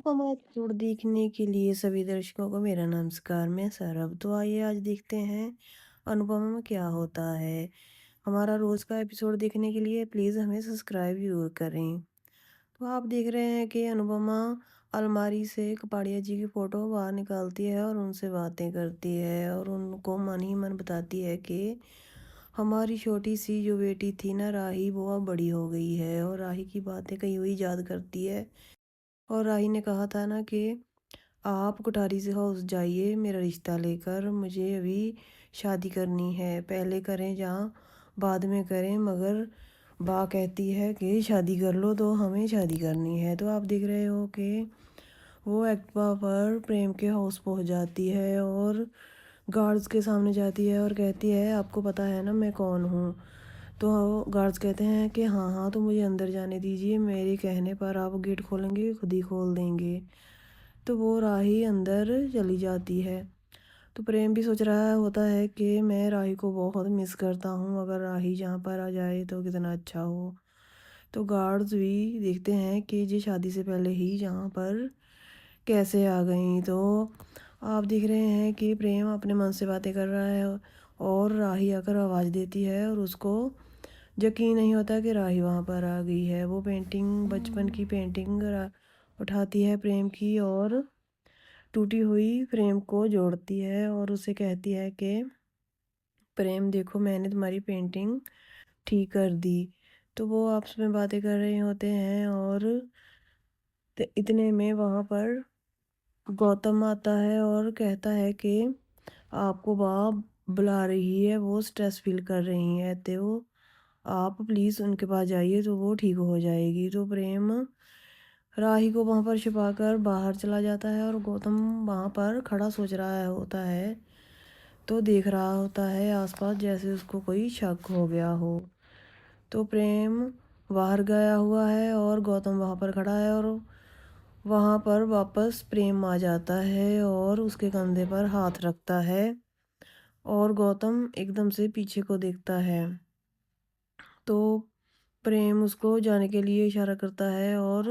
Anupama episode देखने के लिए सभी दर्शकों को मेरा नमस्कार। मैं सौरभ। तो आइए आज देखते हैं अनुपमा में क्या होता है। हमारा रोज़ का एपिसोड देखने के लिए प्लीज़ हमें सब्सक्राइब ज़रूर करें। तो आप देख रहे हैं कि अनुपमा अलमारी से कपाड़िया जी की फ़ोटो बाहर निकालती है और उनसे बातें करती है और उनको मन ही मन बताती है कि हमारी छोटी सी जो बेटी थी ना राही, वो अब बड़ी हो गई है। और राही की बातें कही हुई याद करती है। और राही ने कहा था ना कि आप कोठारी से हाउस जाइए मेरा रिश्ता लेकर, मुझे अभी शादी करनी है, पहले करें जहाँ बाद में करें, मगर बा कहती है कि शादी कर लो, तो हमें शादी करनी है। तो आप देख रहे हो कि वो एक्टिवा पर प्रेम के हाउस पहुंच जाती है और गार्ड्स के सामने जाती है और कहती है आपको पता है ना मैं कौन हूँ। तो गार्ड्स कहते हैं कि हाँ हाँ, तो मुझे अंदर जाने दीजिए, मेरे कहने पर आप गेट खोलेंगे खुद ही खोल देंगे। तो वो राही अंदर चली जाती है। तो प्रेम भी सोच रहा होता है कि मैं राही को बहुत मिस करता हूँ, अगर राही यहाँ पर आ जाए तो कितना अच्छा हो। तो गार्ड्स भी देखते हैं कि ये शादी से पहले ही यहाँ पर कैसे आ गई। तो आप देख रहे हैं कि प्रेम अपने मन से बातें कर रहा है और राही आकर आवाज़ देती है और उसको यकीन नहीं होता कि राही वहाँ पर आ गई है। वो पेंटिंग, बचपन की पेंटिंग उठाती है प्रेम की और टूटी हुई फ्रेम को जोड़ती है और उसे कहती है कि प्रेम देखो, मैंने तुम्हारी पेंटिंग ठीक कर दी। तो वो आपस में बातें कर रहे होते हैं और इतने में वहाँ पर गौतम आता है और कहता है कि आपको बाप बुला रही है, वो स्ट्रेस फील कर रही हैं, तो आप प्लीज़ उनके पास जाइए तो वो ठीक हो जाएगी। तो प्रेम राही को वहाँ पर छिपाकर बाहर चला जाता है और गौतम वहाँ पर खड़ा सोच रहा होता है। तो देख रहा होता है आसपास, जैसे उसको कोई शक हो गया हो। तो प्रेम बाहर गया हुआ है और गौतम वहाँ पर खड़ा है और वहाँ पर वापस प्रेम आ जाता है और उसके कंधे पर हाथ रखता है और गौतम एकदम से पीछे को देखता है। तो प्रेम उसको जाने के लिए इशारा करता है और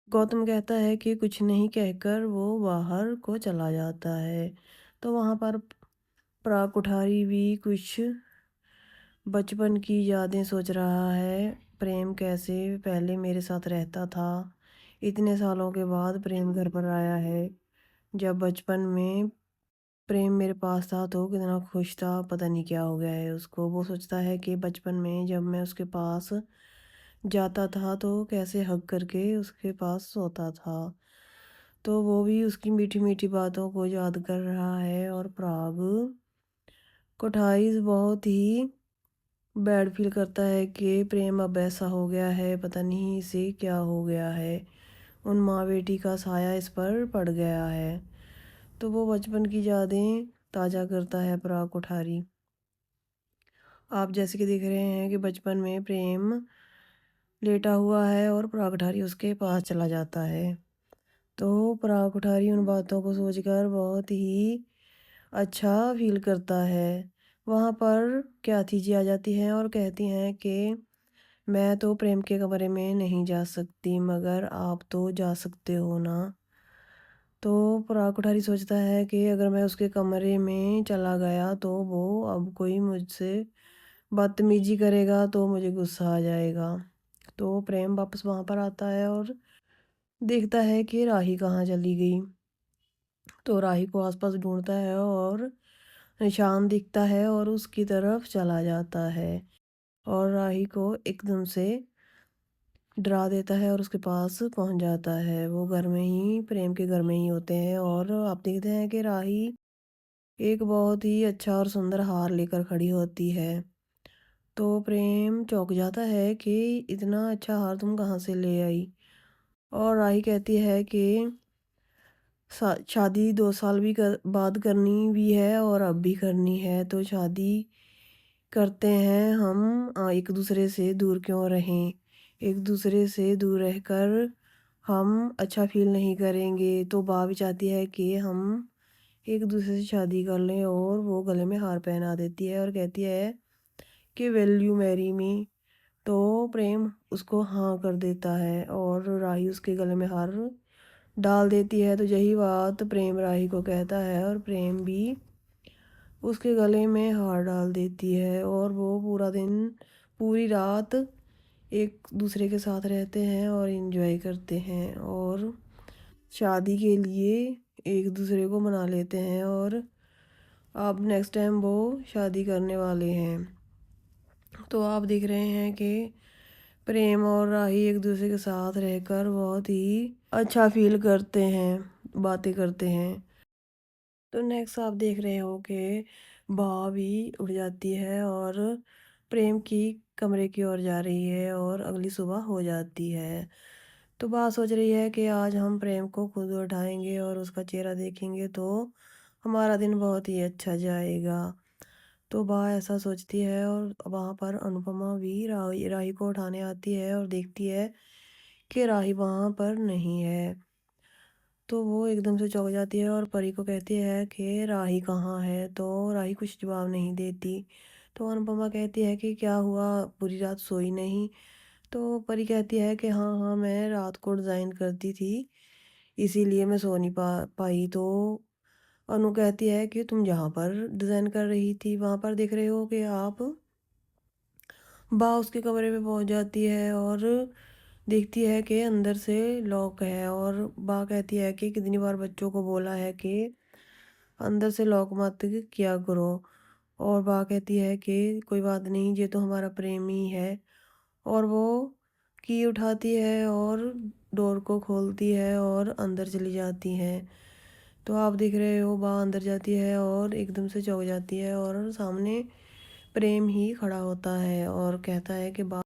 गौतम कहता है कि कुछ नहीं कहकर वो बाहर को चला जाता है। तो वहाँ पर पराग कुठारी भी कुछ बचपन की यादें सोच रहा है। प्रेम कैसे पहले मेरे साथ रहता था, इतने सालों के बाद प्रेम घर पर आया है। जब बचपन में प्रेम मेरे पास था तो कितना खुश था, पता नहीं क्या हो गया है उसको। वो सोचता है कि बचपन में जब मैं उसके पास जाता था तो कैसे हग करके उसके पास सोता था। तो वो भी उसकी मीठी मीठी बातों को याद कर रहा है और पराग कोठारी बहुत ही बैड फील करता है कि प्रेम अब ऐसा हो गया है, पता नहीं इसे क्या हो गया है। उन माँ बेटी का साया इस पर पड़ गया है। तो वो बचपन की यादें ताज़ा करता है पराग कोठारी। आप जैसे कि देख रहे हैं कि बचपन में प्रेम लेटा हुआ है और पराग कोठारी उसके पास चला जाता है। तो पराग कोठारी उन बातों को सोचकर बहुत ही अच्छा फील करता है। वहाँ पर ख्याति जी आ जाती हैं और कहती हैं कि मैं तो प्रेम के कमरे में नहीं जा सकती, मगर आप तो जा सकते हो ना। तो पराग कोठारी सोचता है कि अगर मैं उसके कमरे में चला गया तो वो अब कोई मुझसे बदतमीजी करेगा तो मुझे गुस्सा आ जाएगा। तो प्रेम वापस वहाँ पर आता है और देखता है कि राही कहाँ चली गई। तो राही को आसपास ढूंढता है और निशान दिखता है और उसकी तरफ चला जाता है और राही को एकदम से डरा देता है और उसके पास पहुंच जाता है। वो घर में ही, प्रेम के घर में ही होते हैं और आप देखते हैं कि राही एक बहुत ही अच्छा और सुंदर हार लेकर खड़ी होती है। तो प्रेम चौंक जाता है कि इतना अच्छा हार तुम कहाँ से ले आई। और राही कहती है कि शादी 2 साल भी बाद करनी भी है और अब भी करनी है, तो शादी करते हैं हम। एक दूसरे से दूर क्यों रहें, एक दूसरे से दूर रहकर हम अच्छा फील नहीं करेंगे। तो बा भी चाहती है कि हम एक दूसरे से शादी कर लें और वो गले में हार पहना देती है और कहती है कि विल यू मैरी मी। तो प्रेम उसको हाँ कर देता है और राही उसके गले में हार डाल देती है। तो यही बात प्रेम राही को कहता है और प्रेम भी उसके गले में हार डाल देती है और वो पूरा दिन पूरी रात एक दूसरे के साथ रहते हैं और एंजॉय करते हैं और शादी के लिए एक दूसरे को मना लेते हैं और अब नेक्स्ट टाइम वो शादी करने वाले हैं। तो आप देख रहे हैं कि प्रेम और राही एक दूसरे के साथ रहकर बहुत ही अच्छा फील करते हैं, बातें करते हैं। तो नेक्स्ट आप देख रहे हो कि बा भी उड़ जाती है और प्रेम की कमरे की ओर जा रही है और अगली सुबह हो जाती है। तो बा सोच रही है कि आज हम प्रेम को खुद उठाएंगे और उसका चेहरा देखेंगे तो हमारा दिन बहुत ही अच्छा जाएगा। तो बा ऐसा सोचती है और वहाँ पर अनुपमा भी राही राही को उठाने आती है और देखती है कि राही वहाँ पर नहीं है। तो वो एकदम से चौंक जाती है और परी को कहती है कि राही कहाँ है। तो राही कुछ जवाब नहीं देती। तो अनुपमा कहती है कि क्या हुआ, पूरी रात सोई नहीं। तो परी कहती है कि हाँ हाँ, मैं रात को डिज़ाइन करती थी, इसीलिए मैं सो नहीं पाई। तो अनु कहती है कि तुम जहाँ पर डिज़ाइन कर रही थी वहाँ पर देख रहे हो कि आप। बा उसके कमरे में पहुँच जाती है और देखती है कि अंदर से लॉक है और बा कहती है कि कितनी बार बच्चों को बोला है कि अंदर से लॉक मत किया करो। और बा कहती है कि कोई बात नहीं, ये तो हमारा प्रेमी है। और वो की उठाती है और डोर को खोलती है और अंदर चली जाती है। तो आप देख रहे हो बा अंदर जाती है और एकदम से चौंक जाती है और सामने प्रेम ही खड़ा होता है और कहता है कि बा।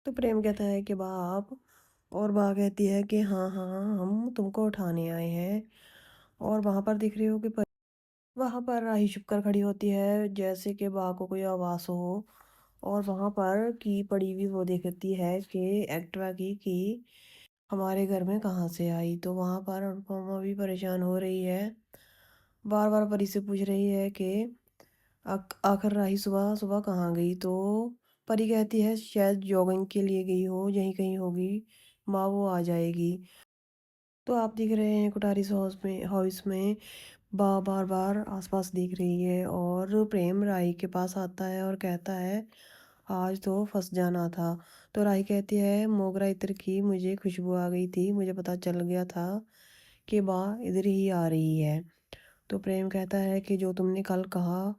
तो प्रेम कहता है कि बा आप। और बा कहती है कि हाँ हाँ, हम तुमको उठाने आए हैं। और वहाँ पर दिख रही हो कि वहाँ पर राही छुप कर खड़ी होती है जैसे कि बा को कोई आवाज़ हो। और वहाँ पर की पड़ी हुई वो देखती है कि एक्टिवा की हमारे घर में कहाँ से आई। तो वहाँ पर अनुपमा भी परेशान हो रही है, बार बार परी से पूछ रही है कि आखिर राही सुबह सुबह कहाँ गई। तो परी कहती है शायद जॉगिंग के लिए गई हो, यहीं कहीं होगी, माँ वो आ जाएगी। तो आप दिख रहे हैं कुटारिस हाउस में बार बार आसपास देख रही है और प्रेम राही के पास आता है और कहता है आज तो फंस जाना था। तो राही कहती है मोगरा इत्र की मुझे खुशबू आ गई थी, मुझे पता चल गया था कि बा इधर ही आ रही है। तो प्रेम कहता है कि जो तुमने कल कहा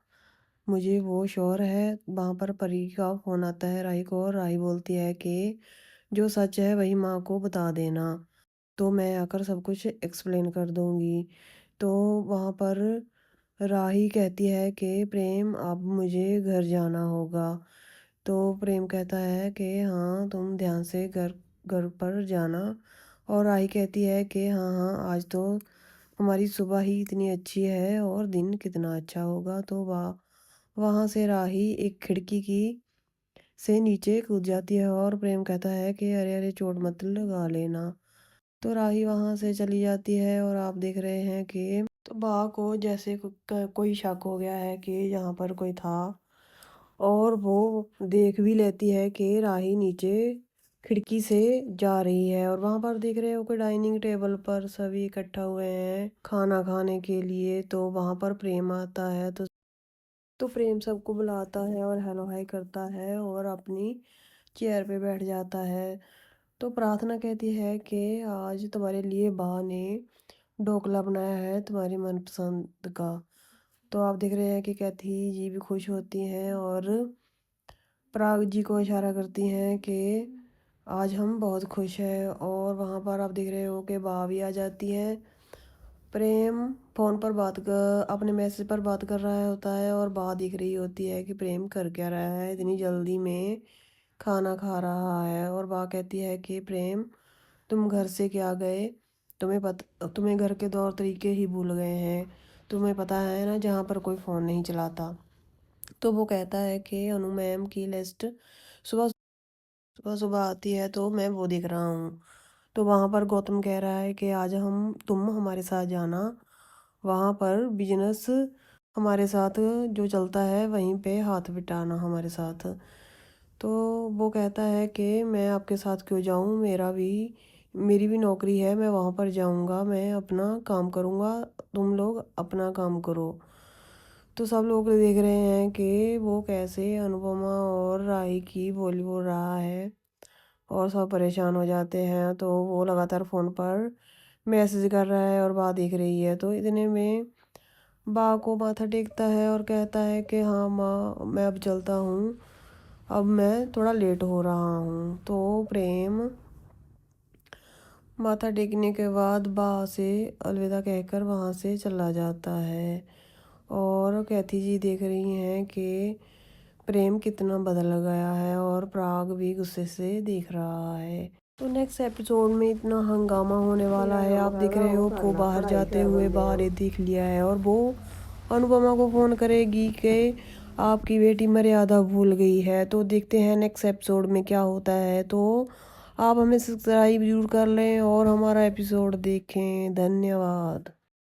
मुझे वो श्योर है। वहाँ पर परी का फ़ोन आता है राही को और राही बोलती है कि जो सच है वही माँ को बता देना, तो मैं आकर सब कुछ एक्सप्लेन कर दूँगी। तो वहाँ पर राही कहती है कि प्रेम अब मुझे घर जाना होगा। तो प्रेम कहता है कि हाँ तुम ध्यान से घर घर पर जाना। और राही कहती है कि हाँ हाँ, आज तो हमारी सुबह ही इतनी अच्छी है और दिन कितना अच्छा होगा। तो वहाँ से राही एक खिड़की की से नीचे कूद जाती है और प्रेम कहता है कि अरे अरे चोट मत लगा लेना। तो राही वहाँ से चली जाती है और आप देख रहे हैं कि तो बा को जैसे कोई शक हो गया है कि यहाँ पर कोई था। और वो देख भी लेती है कि राही नीचे खिड़की से जा रही है और वहाँ पर देख रहे हो कि डाइनिंग टेबल पर सभी इकट्ठा हुए हैं खाना खाने के लिए। तो वहाँ पर प्रेम आता है। तो प्रेम सबको बुलाता है और हेलो हाय करता है और अपनी चेयर पे बैठ जाता है। तो प्रार्थना कहती है कि आज तुम्हारे लिए बा ने ढोकला बनाया है तुम्हारी मनपसंद का। तो आप देख रहे हैं कि कैथी जी भी खुश होती हैं और पराग जी को इशारा करती हैं कि आज हम बहुत खुश हैं। और वहाँ पर आप देख रहे हो कि बा भी आ जाती है। प्रेम फ़ोन पर अपने मैसेज पर बात कर रहा होता है और बा दिख रही होती है कि प्रेम कर क्या रहा है इतनी जल्दी में खाना खा रहा है। और बा कहती है कि प्रेम तुम घर से क्या गए, तुम्हें घर के तौर तरीके ही भूल गए हैं। तुम्हें पता है ना जहाँ पर कोई फ़ोन नहीं चलाता। तो वो कहता है कि अनु मैम की लिस्ट सुबह सुबह सुबह आती है तो मैं वो देख रहा हूँ। तो वहाँ पर गौतम कह रहा है कि आज तुम हमारे साथ जाना, वहाँ पर बिजनेस हमारे साथ जो चलता है वहीं पे हाथ बिटाना हमारे साथ। तो वो कहता है कि मैं आपके साथ क्यों जाऊँ, मेरा भी मेरी भी नौकरी है, मैं वहाँ पर जाऊँगा, मैं अपना काम करूँगा, तुम लोग अपना काम करो। तो सब लोग देख रहे हैं कि वो कैसे अनुपमा और राही की बोली बोल रहा है और सब परेशान हो जाते हैं। तो वो लगातार फ़ोन पर मैसेज कर रहा है और बात देख रही है। तो इतने में बा को माथा टेकता है और कहता है कि हाँ माँ, मैं अब चलता हूँ, अब मैं थोड़ा लेट हो रहा हूँ। तो प्रेम माथा टेकने के बाद बा से अलविदा कहकर वहाँ से चला जाता है। और कैथी जी देख रही हैं कि प्रेम कितना बदल गया है और पराग भी गुस्से से देख रहा है। तो नेक्स्ट एपिसोड में इतना हंगामा होने वाला है, आप देख रहे हो को बाहर जाते हुए बाहर ये देख लिया है और वो अनुपमा को फ़ोन करेगी कि आपकी बेटी मर्यादा भूल गई है। तो देखते हैं नेक्स्ट एपिसोड में क्या होता है। तो आप हमें सब्सक्राइब जरूर कर लें और हमारा एपिसोड देखें। धन्यवाद।